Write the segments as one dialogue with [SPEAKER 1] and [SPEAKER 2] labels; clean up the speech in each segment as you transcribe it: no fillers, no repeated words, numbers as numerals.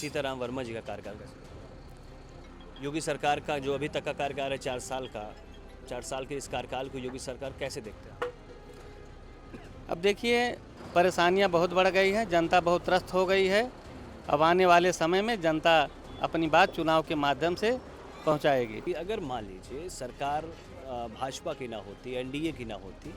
[SPEAKER 1] सीताराम वर्मा जी का कार्यकाल कैसे? योगी सरकार का जो अभी तक का कार्यकाल है 4 साल का, 4 साल के इस कार्यकाल को योगी सरकार कैसे देखते हैं?
[SPEAKER 2] अब देखिए, परेशानियां बहुत बढ़ गई हैं, जनता बहुत त्रस्त हो गई है। अब आने वाले समय में जनता अपनी बात चुनाव के माध्यम से पहुंचाएगी।
[SPEAKER 1] कि अगर मान लीजिए सरकार भाजपा की ना होती, एनडीए की ना होती,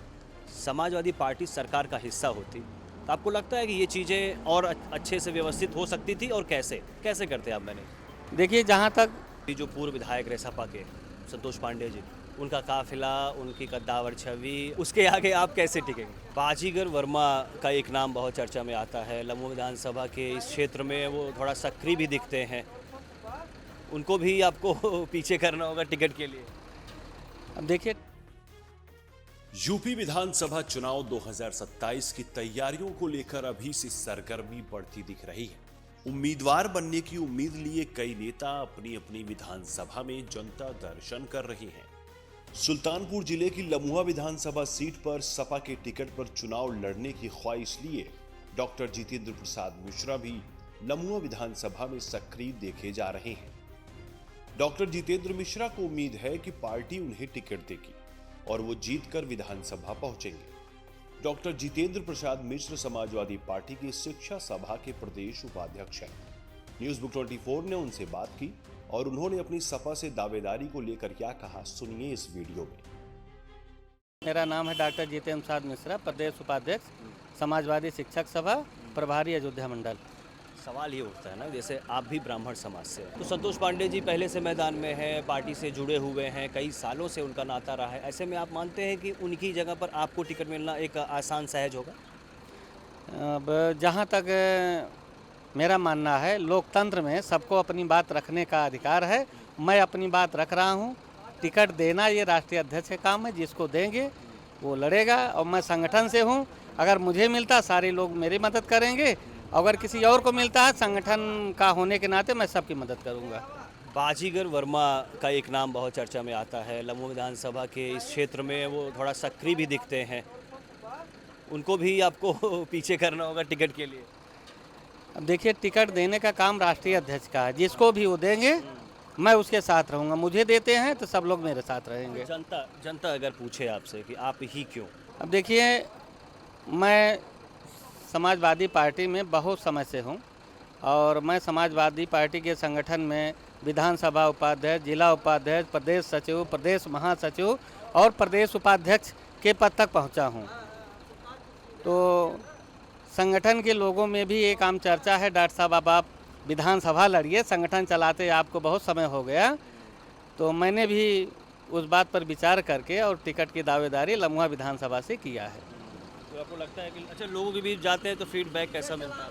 [SPEAKER 1] समाजवादी पार्टी सरकार का हिस्सा होती, तो आपको लगता है कि ये चीज़ें और अच्छे से व्यवस्थित हो सकती थी? और कैसे कैसे करते आप मैनेज?
[SPEAKER 2] देखिए, जहां तक
[SPEAKER 1] ये जो पूर्व विधायक रहे सपा के संतोष पांडे जी, उनका काफिला, उनकी कद्दावर छवि, उसके आगे आप कैसे टिकेंगे? बाजीगर वर्मा का एक नाम बहुत चर्चा में आता है। लम्बो विधानसभा के इस क्षेत्र में वो थोड़ा सक्रिय भी दिखते हैं, उनको भी आपको पीछे करना होगा टिकट के लिए।
[SPEAKER 2] अब देखिए,
[SPEAKER 3] यूपी विधानसभा चुनाव 2027 की तैयारियों को लेकर अभी से सरगर्मी बढ़ती दिख रही है। उम्मीदवार बनने की उम्मीद लिए कई नेता अपनी अपनी विधानसभा में जनता दर्शन कर रहे हैं। सुल्तानपुर जिले की लम्हुआ विधानसभा सीट पर सपा के टिकट पर चुनाव लड़ने की ख्वाहिश लिए डॉक्टर जितेंद्र प्रसाद मिश्रा भी लम्हुआ विधानसभा में सक्रिय देखे जा रहे हैं। डॉक्टर जितेंद्र मिश्रा को उम्मीद है कि पार्टी उन्हें टिकट देगी और वो जीतकर विधानसभा पहुंचेंगे। डॉक्टर जितेंद्र प्रसाद मिश्र समाजवादी पार्टी की शिक्षा सभा के प्रदेश उपाध्यक्ष हैं। न्यूज़ बुक 24 ने उनसे बात की और उन्होंने अपनी सपा से दावेदारी को लेकर क्या कहा, सुनिए इस वीडियो में।
[SPEAKER 2] मेरा नाम है डॉक्टर जितेंद्र प्रसाद मिश्रा, प्रदेश उपाध्यक्ष समाजवादी शिक्षक सभा, प्रभारी अयोध्या मंडल।
[SPEAKER 1] सवाल ये उठता है ना, जैसे आप भी ब्राह्मण समाज से हैं, तो संतोष पांडे जी पहले से मैदान में हैं, पार्टी से जुड़े हुए हैं, कई सालों से उनका नाता रहा है। ऐसे में आप मानते हैं कि उनकी जगह पर आपको टिकट मिलना एक आसान सहज होगा?
[SPEAKER 2] अब जहाँ तक मेरा मानना है, लोकतंत्र में सबको अपनी बात रखने का अधिकार है। मैं अपनी बात रख रहा हूँ। टिकट देना ये राष्ट्रीय अध्यक्ष का काम है, जिसको देंगे वो लड़ेगा। और मैं संगठन से हूँ, अगर मुझे मिलता सारे लोग मेरी मदद करेंगे, अगर किसी और को मिलता है संगठन का होने के नाते मैं सबकी मदद करूँगा।
[SPEAKER 1] बाजीगर वर्मा का एक नाम बहुत चर्चा में आता है। लम्बो विधानसभा के इस क्षेत्र में वो थोड़ा सक्रिय भी दिखते हैं, उनको भी आपको पीछे करना होगा टिकट के लिए।
[SPEAKER 2] अब देखिए, टिकट देने का काम राष्ट्रीय अध्यक्ष का है, जिसको भी वो देंगे मैं उसके साथ रहूँगा। मुझे देते हैं तो सब लोग मेरे साथ रहेंगे।
[SPEAKER 1] जनता अगर पूछे आपसे कि आप ही क्यों?
[SPEAKER 2] अब देखिए, मैं समाजवादी पार्टी में बहुत समय से हूँ और मैं समाजवादी पार्टी के संगठन में विधानसभा उपाध्यक्ष, जिला उपाध्यक्ष, प्रदेश सचिव, प्रदेश महासचिव और प्रदेश उपाध्यक्ष के पद तक पहुँचा हूँ। तो संगठन के लोगों में भी एक आम चर्चा है, डॉक्टर साहब अब आप विधानसभा लड़िए, संगठन चलाते आपको बहुत समय हो गया। तो मैंने भी उस बात पर विचार करके और टिकट की दावेदारी लम्हुआ विधानसभा से किया है।
[SPEAKER 1] तो आपको लगता है कि अच्छा, लोगों के बीच जाते हैं तो फीडबैक कैसा मिलता है?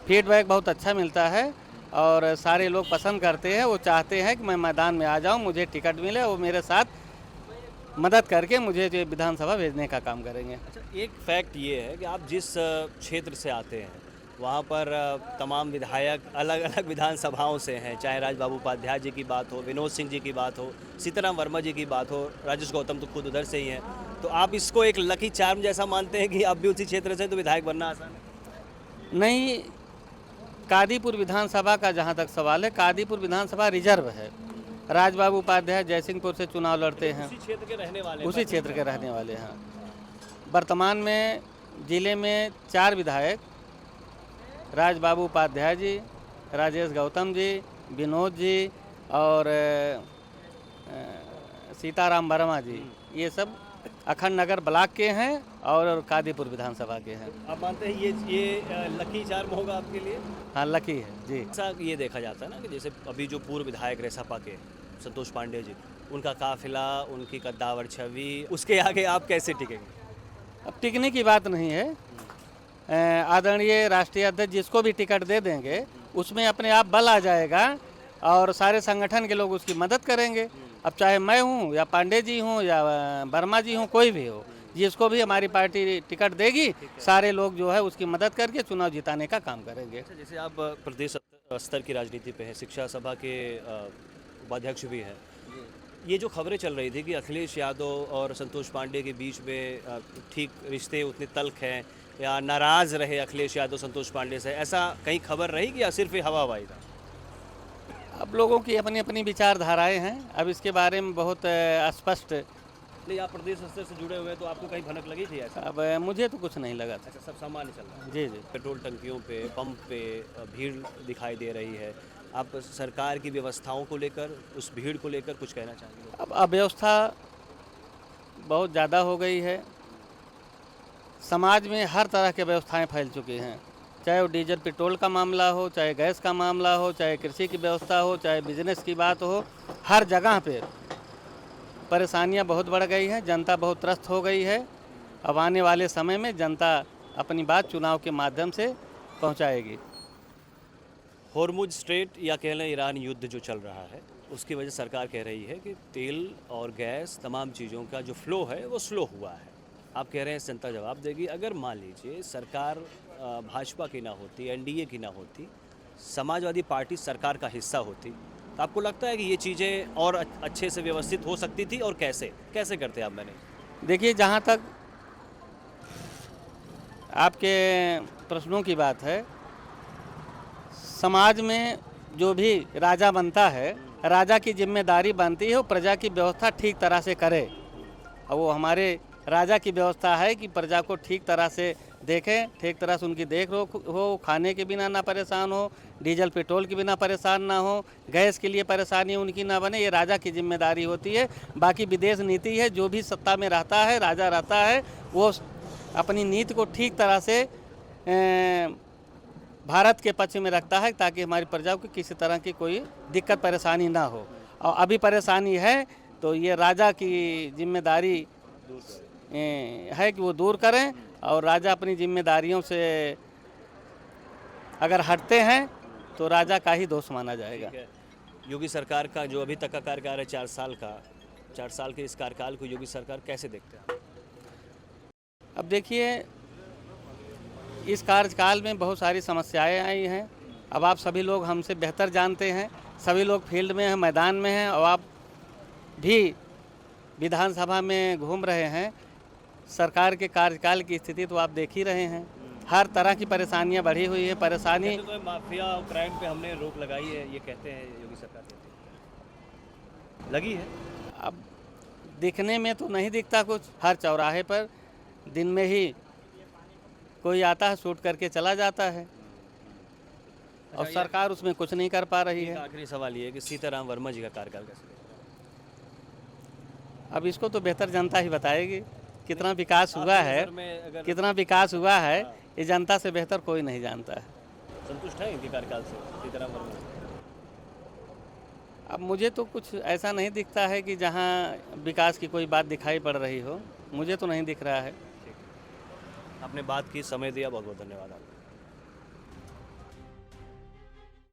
[SPEAKER 2] फीडबैक बहुत अच्छा मिलता है और सारे लोग पसंद करते हैं। वो चाहते हैं कि मैं मैदान में आ जाऊं, मुझे टिकट मिले, वो मेरे साथ मदद करके मुझे जो विधानसभा भेजने का काम करेंगे।
[SPEAKER 1] अच्छा, एक फैक्ट ये है कि आप जिस क्षेत्र से आते हैं वहाँ पर तमाम विधायक अलग अलग विधानसभाओं से हैं, चाहे राजबाबू उपाध्याय जी की बात हो, विनोद सिंह जी की बात हो, सीताराम वर्मा जी की बात हो, राजेश गौतम तो खुद उधर से ही हैं। तो आप इसको एक लकी चार्म जैसा मानते हैं कि आप भी उसी क्षेत्र से तो विधायक बनना आसान है?
[SPEAKER 2] नहीं, कादीपुर विधानसभा का जहाँ तक सवाल है, कादीपुर विधानसभा रिजर्व है। राजबाबू उपाध्याय जयसिंहपुर से चुनाव लड़ते हैं,
[SPEAKER 1] उसी क्षेत्र के रहने वाले
[SPEAKER 2] उसी क्षेत्र के रहने वाले हैं। वर्तमान में जिले में 4 विधायक, राजबाबू उपाध्याय जी, राजेश गौतम जी, विनोद जी और सीताराम वर्मा जी, ये सब अखंड नगर ब्लॉक के हैं और कादीपुर विधानसभा के हैं।
[SPEAKER 1] आप मानते हैं ये लकी चार्म होगा आपके लिए?
[SPEAKER 2] हाँ, लकी है जी।
[SPEAKER 1] ऐसा ये देखा जाता है ना कि जैसे अभी जो पूर्व विधायक रहे सपा के संतोष पांडे जी, उनका काफिला, उनकी कद्दावर छवि, उसके आगे आप कैसे टिकेंगे?
[SPEAKER 2] अब टिकने की बात नहीं है। आदरणीय राष्ट्रीय अध्यक्ष जिसको भी टिकट दे देंगे उसमें अपने आप बल आ जाएगा और सारे संगठन के लोग उसकी मदद करेंगे। अब चाहे मैं हूँ या पांडे जी हूँ या वर्मा जी हूँ, कोई भी हो, जिसको भी हमारी पार्टी टिकट देगी सारे लोग जो है उसकी मदद करके चुनाव जिताने का काम करेंगे।
[SPEAKER 1] अच्छा, जैसे आप प्रदेश स्तर की राजनीति पे हैं, शिक्षा सभा के उपाध्यक्ष भी हैं, ये जो खबरें चल रही थी कि अखिलेश यादव और संतोष पांडे के बीच में ठीक रिश्ते उतने तल्ख हैं या नाराज़ रहे अखिलेश यादव संतोष पांडे से, ऐसा कहीं खबर रही कि या सिर्फ हवा हवाई था?
[SPEAKER 2] अब लोगों की अपनी अपनी विचारधाराएं हैं, अब इसके बारे में बहुत स्पष्ट
[SPEAKER 1] नहीं, आप प्रदेश स्तर से जुड़े हुए हैं तो आपको कहीं भनक लगी थी ऐसा?
[SPEAKER 2] अब मुझे तो कुछ नहीं लगा था।
[SPEAKER 1] अच्छा, सब सामान्य चल रहा है।
[SPEAKER 2] जी जी।
[SPEAKER 1] पेट्रोल टंकियों पे, पंप पे भीड़ दिखाई दे रही है। आप सरकार की व्यवस्थाओं को लेकर, उस भीड़ को लेकर कुछ कहना चाहेंगे?
[SPEAKER 2] अब अव्यवस्था बहुत ज़्यादा हो गई है। समाज में हर तरह की व्यवस्थाएं फैल चुकी हैं, चाहे वो डीजल पेट्रोल का मामला हो, चाहे गैस का मामला हो, चाहे कृषि की व्यवस्था हो, चाहे बिजनेस की बात हो, हर जगह पे परेशानियां बहुत बढ़ गई हैं, जनता बहुत त्रस्त हो गई है। अब आने वाले समय में जनता अपनी बात चुनाव के माध्यम से पहुंचाएगी।
[SPEAKER 1] हॉर्मुज स्ट्रेट या कह लें ईरान युद्ध जो चल रहा है, उसकी वजह सरकार कह रही है कि तेल और गैस तमाम चीज़ों का जो फ्लो है वो स्लो हुआ है। आप कह रहे हैं जनता जवाब देगी। अगर मान लीजिए सरकार भाजपा की ना होती, एनडीए की ना होती, समाजवादी पार्टी सरकार का हिस्सा होती, तो आपको लगता है कि ये चीज़ें और अच्छे से व्यवस्थित हो सकती थी? और कैसे कैसे करते आप? मैंने
[SPEAKER 2] देखिए, जहाँ तक आपके प्रश्नों की बात है, समाज में जो भी राजा बनता है, राजा की जिम्मेदारी बनती है वो प्रजा की व्यवस्था ठीक तरह से करे। और वो हमारे राजा की व्यवस्था है कि प्रजा को ठीक तरह से देखें, ठीक तरह से उनकी देख रेख हो, खाने के बिना ना परेशान हो, डीजल पेट्रोल के बिना परेशान ना हो, गैस के लिए परेशानी उनकी ना बने। ये राजा की जिम्मेदारी होती है। बाकी विदेश नीति है, जो भी सत्ता में रहता है, राजा रहता है, वो अपनी नीति को ठीक तरह से भारत के पक्ष में रखता है, ताकि हमारी प्रजा को किसी तरह की कोई दिक्कत परेशानी ना हो। और अभी परेशानी है तो ये राजा की जिम्मेदारी है कि वो दूर करें, और राजा अपनी जिम्मेदारियों से अगर हटते हैं तो राजा का ही दोष माना जाएगा।
[SPEAKER 1] योगी सरकार का जो अभी तक का कार्यकाल है 4 साल का, 4 साल के इस कार्यकाल को योगी सरकार कैसे देखते हैं?
[SPEAKER 2] अब देखिए, इस कार्यकाल में बहुत सारी समस्याएं आई हैं। अब आप सभी लोग हमसे बेहतर जानते हैं, सभी लोग फील्ड में हैं, मैदान में हैं, और आप भी विधानसभा में घूम रहे हैं। सरकार के कार्यकाल की स्थिति तो आप देख ही रहे हैं। हर तरह की परेशानियां बढ़ी हुई है। परेशानी
[SPEAKER 1] तो माफिया और क्राइम पे हमने रोक लगाई है, ये कहते हैं योगी सरकार कहती है। लगी है?
[SPEAKER 2] अब दिखने में तो नहीं दिखता कुछ। हर चौराहे पर दिन में ही कोई आता है, शूट करके चला जाता है, और सरकार उसमें कुछ नहीं कर पा रही है।
[SPEAKER 1] आखिरी सवाल ये है कि सीताराम वर्मा जी का कार्यकाल कैसे देखते
[SPEAKER 2] अब इसको तो बेहतर जनता ही बताएगी। कितना विकास हुआ है,
[SPEAKER 1] हैं?
[SPEAKER 2] कितना विकास हुआ है, ये जनता से बेहतर कोई नहीं जानता है।
[SPEAKER 1] संतुष्ट है इनके कार्यकाल से सीताराम वर्मा?
[SPEAKER 2] अब मुझे तो कुछ ऐसा नहीं दिखता है कि जहाँ विकास की कोई बात दिखाई पड़ रही हो। मुझे तो नहीं दिख रहा है।
[SPEAKER 1] आपने बात की, समय दिया, बहुत बहुत धन्यवाद आपका।